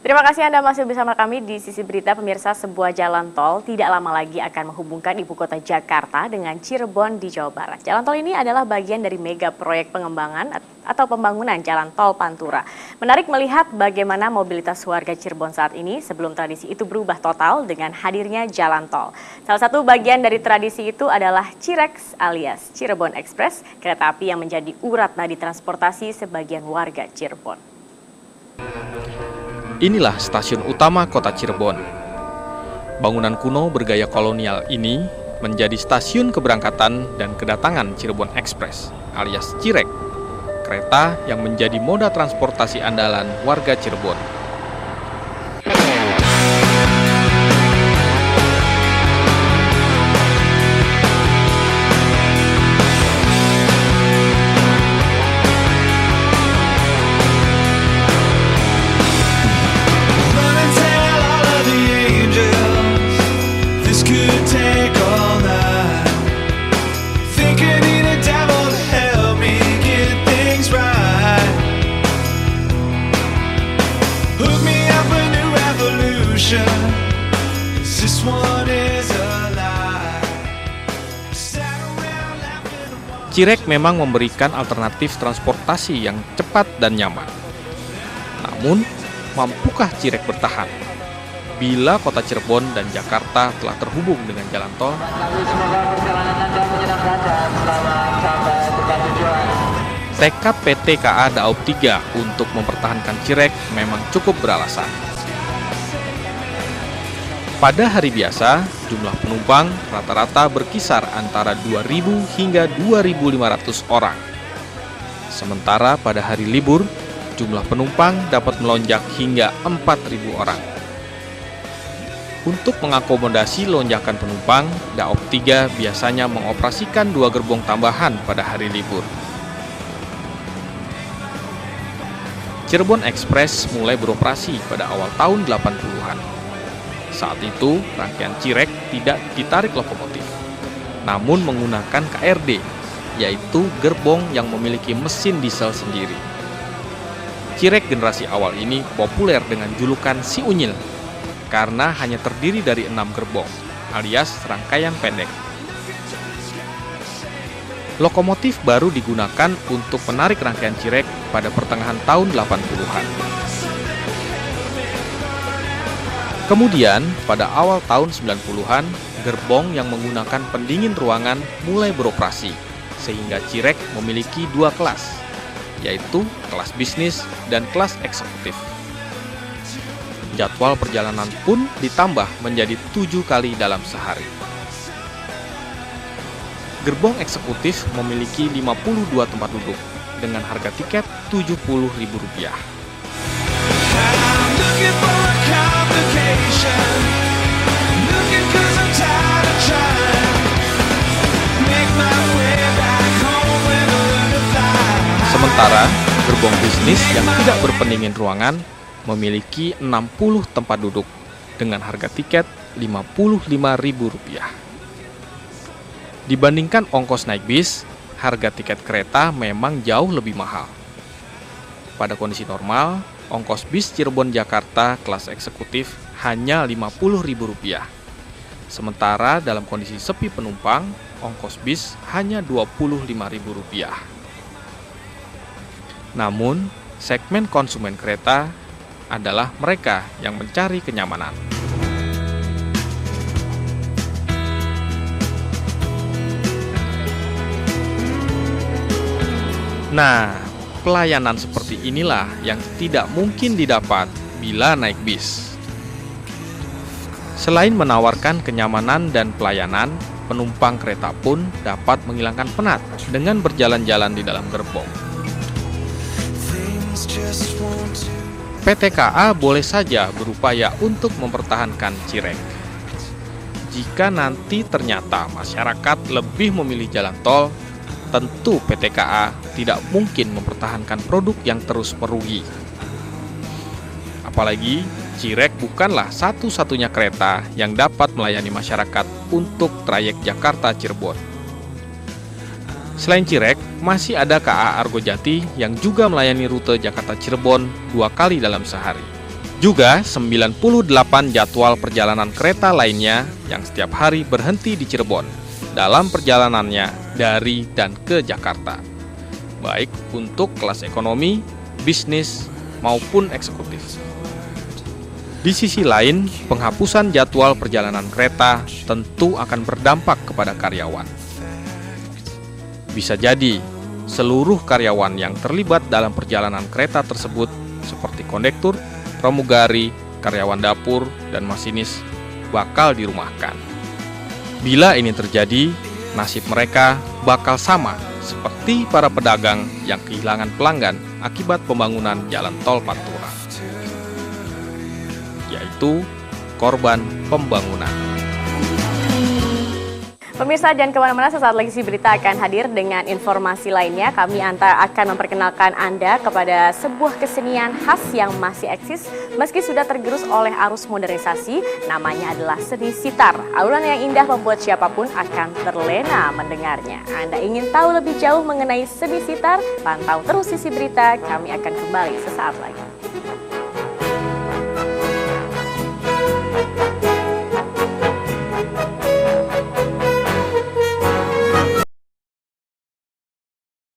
Terima kasih Anda masih bersama kami di Sisi Berita. Pemirsa, sebuah jalan tol tidak lama lagi akan menghubungkan ibu kota Jakarta dengan Cirebon di Jawa Barat. Jalan tol ini adalah bagian dari mega proyek pengembangan atau pembangunan jalan tol Pantura. Menarik melihat bagaimana mobilitas warga Cirebon saat ini sebelum tradisi itu berubah total dengan hadirnya jalan tol. Salah satu bagian dari tradisi itu adalah Cirex alias Cirebon Express, kereta api yang menjadi urat nadi transportasi sebagian warga Cirebon. Inilah stasiun utama kota Cirebon. Bangunan kuno bergaya kolonial ini menjadi stasiun keberangkatan dan kedatangan Cirebon Express alias Cirek, kereta yang menjadi moda transportasi andalan warga Cirebon. Cirek memang memberikan alternatif transportasi yang cepat dan nyaman. Namun, mampukah Cirek bertahan? Bila kota Cirebon dan Jakarta telah terhubung dengan jalan tol, tekad PT KA Daop 3 untuk mempertahankan Cirek memang cukup beralasan. Pada hari biasa, jumlah penumpang rata-rata berkisar antara 2.000 hingga 2.500 orang. Sementara pada hari libur, jumlah penumpang dapat melonjak hingga 4.000 orang. Untuk mengakomodasi lonjakan penumpang, Daop 3 biasanya mengoperasikan 2 gerbong tambahan pada hari libur. Cirebon Express mulai beroperasi pada awal tahun 80-an. Saat itu, rangkaian Cirek tidak ditarik lokomotif, namun menggunakan KRD, yaitu gerbong yang memiliki mesin diesel sendiri. Cirek generasi awal ini populer dengan julukan Si Unyil, karena hanya terdiri dari 6 gerbong, alias rangkaian pendek. Lokomotif baru digunakan untuk menarik rangkaian Cirek pada pertengahan tahun 80-an. Kemudian, pada awal tahun 90-an, gerbong yang menggunakan pendingin ruangan mulai beroperasi, sehingga Cirek memiliki 2 kelas, yaitu kelas bisnis dan kelas eksekutif. Jadwal perjalanan pun ditambah menjadi 7 kali dalam sehari. Gerbong eksekutif memiliki 52 tempat duduk, dengan harga tiket Rp70.000. Sementara, gerbong bisnis yang tidak berpendingin ruangan memiliki 60 tempat duduk dengan harga tiket Rp55.000. Dibandingkan ongkos naik bis, harga tiket kereta memang jauh lebih mahal. Pada kondisi normal, ongkos bis Cirebon Jakarta kelas eksekutif hanya Rp50.000. Sementara dalam kondisi sepi penumpang, ongkos bis hanya Rp25.000. Namun, segmen konsumen kereta adalah mereka yang mencari kenyamanan. Nah, pelayanan seperti inilah yang tidak mungkin didapat bila naik bis. Selain menawarkan kenyamanan dan pelayanan, penumpang kereta pun dapat menghilangkan penat dengan berjalan-jalan di dalam gerbong. PT KA boleh saja berupaya untuk mempertahankan Cirek. Jika nanti ternyata masyarakat lebih memilih jalan tol, tentu PT KA tidak mungkin mempertahankan produk yang terus merugi. Apalagi, Cirek bukanlah satu-satunya kereta yang dapat melayani masyarakat untuk trayek Jakarta-Cirebon. Selain Cirek, masih ada KA Argojati yang juga melayani rute Jakarta-Cirebon 2 kali dalam sehari. Juga 98 jadwal perjalanan kereta lainnya yang setiap hari berhenti di Cirebon dalam perjalanannya dari dan ke Jakarta, baik untuk kelas ekonomi, bisnis, maupun eksekutif. Di sisi lain, penghapusan jadwal perjalanan kereta tentu akan berdampak kepada karyawan. Bisa jadi, seluruh karyawan yang terlibat dalam perjalanan kereta tersebut seperti kondektur, pramugari, karyawan dapur, dan masinis bakal dirumahkan. Bila ini terjadi, nasib mereka bakal sama seperti para pedagang yang kehilangan pelanggan akibat pembangunan jalan tol Pantura, yaitu korban pembangunan. Pemirsa, jangan kemana-mana, sesaat lagi Si Berita akan hadir dengan informasi lainnya. Kami akan memperkenalkan Anda kepada sebuah kesenian khas yang masih eksis meski sudah tergerus oleh arus modernisasi. Namanya adalah seni sitar. Alunan yang indah membuat siapapun akan terlena mendengarnya. Anda ingin tahu lebih jauh mengenai seni sitar? Pantau terus Sisi Berita, kami akan kembali sesaat lagi.